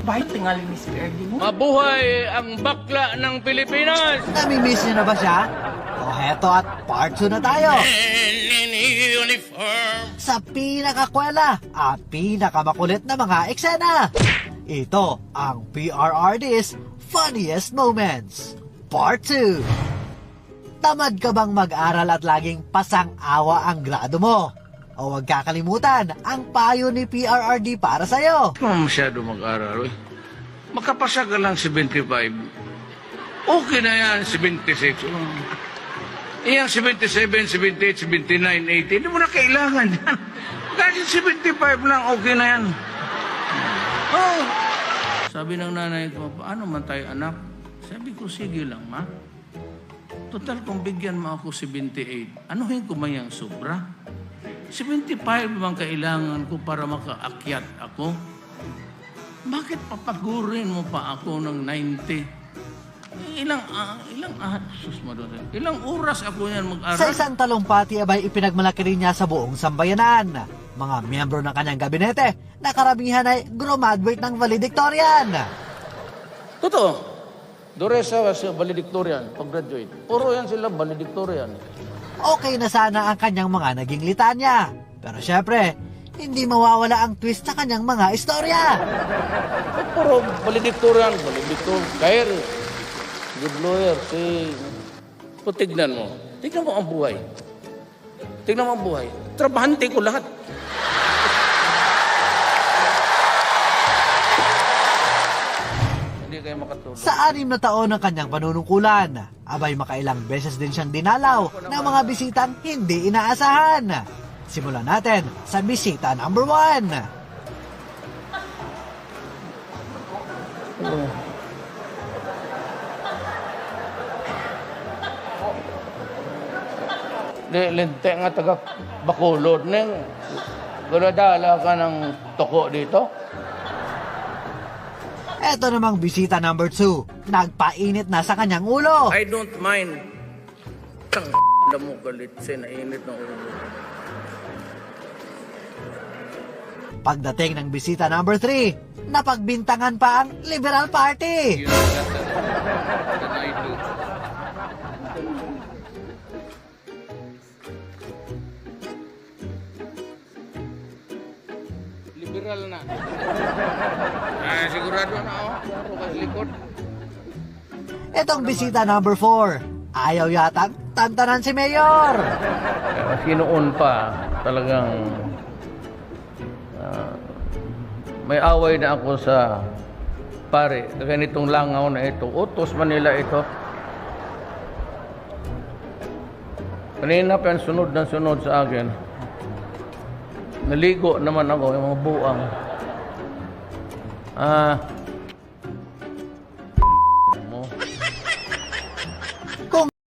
bahay tingali ni si PRD mo. Mabuhay ang bakla ng Pilipinas! Nami-miss niyo na ba siya? O heto at part 2 na tayo. In uniform! Sa pinakakwela at pinakamakulit na mga eksena. Ito ang PRRD's Funniest Moments. Part 2. Tamad ka bang mag-aral at laging pasang-awa ang grado mo? O huwag kakalimutan ang payo ni PRRD para sa'yo. Kung masyado mag-aral, eh. Makapasa ka lang 75. Okay na yan, 76. Iyang 77, 78, 79, 80. Hindi mo na kailangan yan. Kahit 75 lang, okay na yan. Oh. Sabi ng nanay ko, paano man tayo anak? Sabi ko, sige lang, ma. Total, kung bigyan mo ako 78, anuhin ko man yung sobra? 75 bang kailangan ko para makaakyat ako? Bakit papagurin mo pa ako ng 90? Ilang oras ako yan mag-aral? Sa isang talumpati abay ipinagmalaki rin niya sa buong sambayanan. Mga miyembro ng kanyang gabinete na karamihan ay graduate ng valedictorian. Totoo. Doresa was valedictorian, pag-graduate. Puro yan sila valedictorian. Okay na sana ang kanyang mga naging litanya. Pero syempre, hindi mawawala ang twist sa kanyang mga istorya. Puro valedictorian, Kair, good lawyer, kung tignan mo. Tignan mo ang buhay. Tignan mo ang buhay. Trabahante ko lahat. Hindi kayo makatulog. Sa 6 na taon ng kanyang panunungkulan, abay makailang beses din siyang dinalaw ng mga bisitang hindi inaasahan. Simulan natin sa bisita number 1. Lente nga taga Bacolod neng guladala ka ng toko dito. Eto namang bisita number 2, nagpainit na sa kanyang ulo. I don't mind. Tang mo galit sa nainit ng ulo. Pagdating ng bisita number 3, napagbintangan pa ang Liberal Party. Liberal na. Sigurado na ako. Puro ka sa likod. Etong bisita number 4, ayaw yatang tantanan si Mayor. Noon pa, talagang may away na ako sa pare. Ganitong langaw na ito. Utos man nila ito. Kanina pa yan sunod na sunod sa akin. Naligo naman ako, yung mga buang.